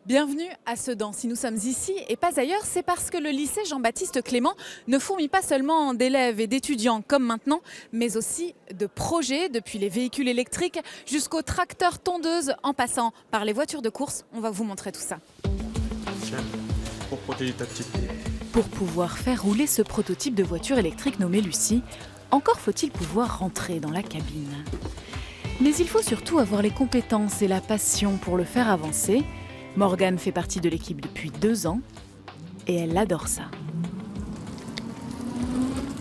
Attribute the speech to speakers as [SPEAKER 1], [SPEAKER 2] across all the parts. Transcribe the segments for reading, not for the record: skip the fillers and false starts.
[SPEAKER 1] Bienvenue à Sedan. Si nous sommes ici et pas ailleurs, c'est parce que le lycée Jean-Baptiste Clément ne fourmille pas seulement d'élèves et d'étudiants comme maintenant, mais aussi de projets, depuis les véhicules électriques jusqu'aux tracteurs tondeuses en passant par les voitures de course. On va vous montrer tout ça.
[SPEAKER 2] Tiens, pour protéger ta petite.
[SPEAKER 1] Pour pouvoir faire rouler ce prototype de voiture électrique nommé Lucie, encore faut-il pouvoir rentrer dans la cabine. Mais il faut surtout avoir les compétences et la passion pour le faire avancer. Morgane fait partie de l'équipe depuis 2 ans et elle adore ça.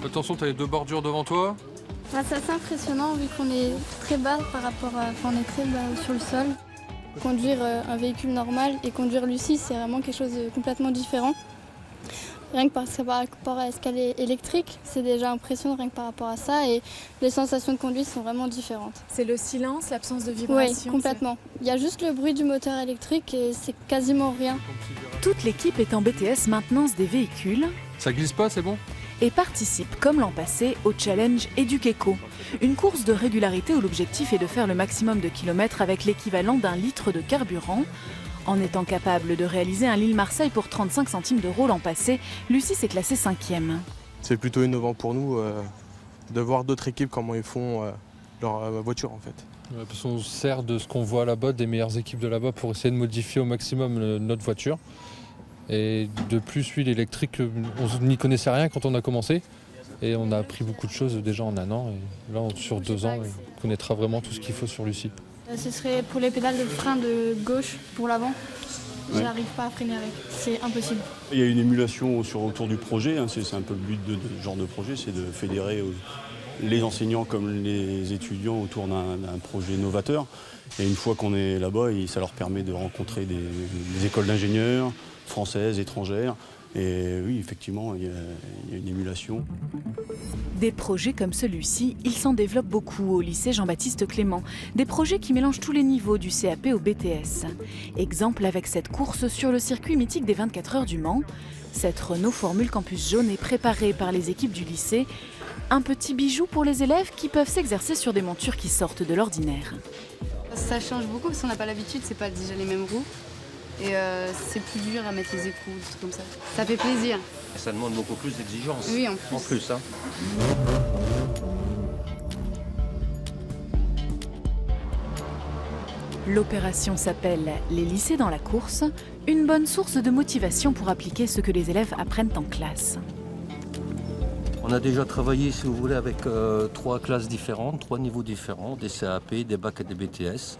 [SPEAKER 3] Attention, tu as les 2 bordures devant toi.
[SPEAKER 4] C'est assez impressionnant vu qu'on est très bas par rapport à, on est très bas sur le sol. Conduire un véhicule normal et conduire Lucie, c'est vraiment quelque chose de complètement différent. Rien que par rapport à ce qu'elle est électrique, c'est déjà impressionnant rien que par rapport à ça et les sensations de conduite sont vraiment différentes.
[SPEAKER 1] C'est le silence, l'absence de vibration.
[SPEAKER 4] Oui, complètement. Il y a juste le bruit du moteur électrique et c'est quasiment rien.
[SPEAKER 1] Toute l'équipe est en BTS maintenance des véhicules
[SPEAKER 3] Ça glisse pas, c'est bon?
[SPEAKER 1] et participe, comme l'an passé, au challenge Edukeco, une course de régularité où l'objectif est de faire le maximum de kilomètres avec l'équivalent d'1 litre de carburant. En étant capable de réaliser un Lille-Marseille pour 35 centimes d'euros l'an passé, Lucie s'est classée 5e.
[SPEAKER 2] C'est plutôt innovant pour nous de voir d'autres équipes comment ils font leur voiture en fait.
[SPEAKER 3] Ouais, parce qu'on se sert de ce qu'on voit là-bas, des meilleures équipes de là-bas, pour essayer de modifier au maximum notre voiture. Et de plus, oui, l'électrique, on n'y connaissait rien quand on a commencé. Et on a appris beaucoup de choses déjà en 1 an. Et là, sur 2 ans, on connaîtra vraiment tout ce qu'il faut sur Lucie.
[SPEAKER 4] Ce serait pour les pédales de frein de gauche pour l'avant.
[SPEAKER 5] Ouais.
[SPEAKER 4] J'arrive pas à freiner avec, c'est impossible.
[SPEAKER 5] Il y a une émulation autour du projet, hein. C'est un peu le but de ce genre de projet, c'est de fédérer les enseignants comme les étudiants autour d'un projet novateur. Et une fois qu'on est là-bas, ça leur permet de rencontrer des écoles d'ingénieurs françaises, étrangères. Et oui, effectivement, il y a une émulation.
[SPEAKER 1] Des projets comme celui-ci, il s'en développe beaucoup au lycée Jean-Baptiste Clément. Des projets qui mélangent tous les niveaux du CAP au BTS. Exemple avec cette course sur le circuit mythique des 24 heures du Mans. Cette Renault Formule Campus Jaune est préparée par les équipes du lycée. Un petit bijou pour les élèves qui peuvent s'exercer sur des montures qui sortent de l'ordinaire.
[SPEAKER 6] Ça change beaucoup parce qu'on n'a pas l'habitude, c'est pas déjà les mêmes roues. Et c'est plus dur à mettre les écrous, des trucs comme ça. Ça fait plaisir.
[SPEAKER 7] Ça demande beaucoup plus d'exigence.
[SPEAKER 6] Oui, en plus.
[SPEAKER 7] Hein.
[SPEAKER 1] L'opération s'appelle « Les lycées dans la course », une bonne source de motivation pour appliquer ce que les élèves apprennent en classe.
[SPEAKER 7] On a déjà travaillé, si vous voulez, avec 3 classes différentes, 3 niveaux différents, des CAP, des bacs et des BTS,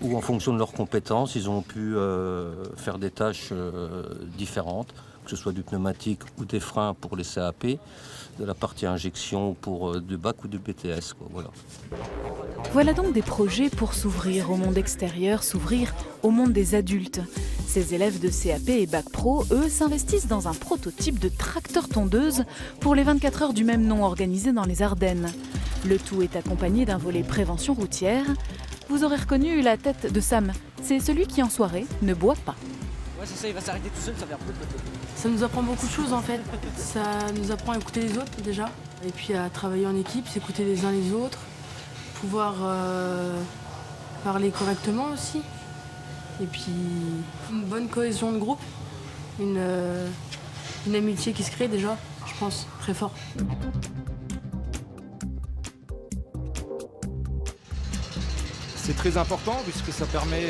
[SPEAKER 7] où en fonction de leurs compétences, ils ont pu faire des tâches différentes, que ce soit du pneumatique ou des freins pour les CAP, de la partie injection pour du bac ou du BTS, quoi, voilà.
[SPEAKER 1] Voilà donc des projets pour s'ouvrir au monde extérieur, s'ouvrir au monde des adultes. Ces élèves de CAP et Bac Pro, eux, s'investissent dans un prototype de tracteur tondeuse pour les 24 heures du même nom organisé dans les Ardennes. Le tout est accompagné d'un volet prévention routière. Vous aurez reconnu la tête de Sam. C'est celui qui, en soirée, ne boit pas.
[SPEAKER 8] Ouais, c'est ça, il va s'arrêter tout seul, ça va faire peu de bateau.
[SPEAKER 9] Ça nous apprend beaucoup de choses en fait. Ça nous apprend à écouter les autres déjà, et puis à travailler en équipe, s'écouter les uns les autres, pouvoir parler correctement aussi, et puis une bonne cohésion de groupe, une amitié qui se crée déjà, je pense, très fort.
[SPEAKER 10] C'est très important puisque ça permet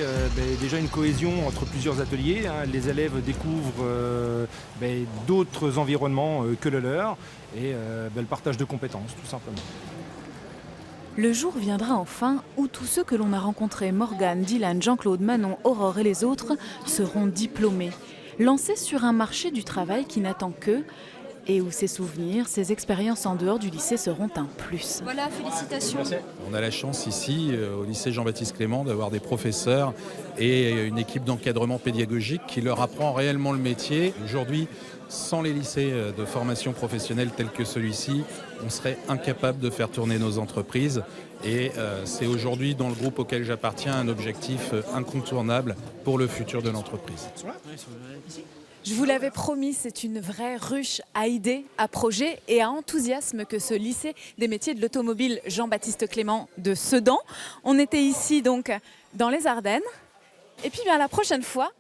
[SPEAKER 10] déjà une cohésion entre plusieurs ateliers. Hein. Les élèves découvrent d'autres environnements que le leur et le partage de compétences tout simplement.
[SPEAKER 1] Le jour viendra enfin où tous ceux que l'on a rencontrés, Morgane, Dylan, Jean-Claude, Manon, Aurore et les autres, seront diplômés, lancés sur un marché du travail qui n'attend qu'eux et où ces souvenirs, ces expériences en dehors du lycée seront un plus.
[SPEAKER 6] Voilà, félicitations.
[SPEAKER 11] On a la chance ici, au lycée Jean-Baptiste Clément, d'avoir des professeurs et une équipe d'encadrement pédagogique qui leur apprend réellement le métier. Aujourd'hui, sans les lycées de formation professionnelle tels que celui-ci, on serait incapable de faire tourner nos entreprises. Et c'est aujourd'hui, dans le groupe auquel j'appartiens, un objectif incontournable pour le futur de l'entreprise.
[SPEAKER 1] Je vous l'avais promis, c'est une vraie ruche à idées, à projets et à enthousiasme que ce lycée des métiers de l'automobile Jean-Baptiste Clément de Sedan. On était ici donc dans les Ardennes. Et puis la prochaine fois,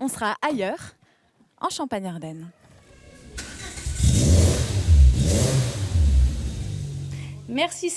[SPEAKER 1] on sera ailleurs, en Champagne-Ardenne.
[SPEAKER 12] Merci.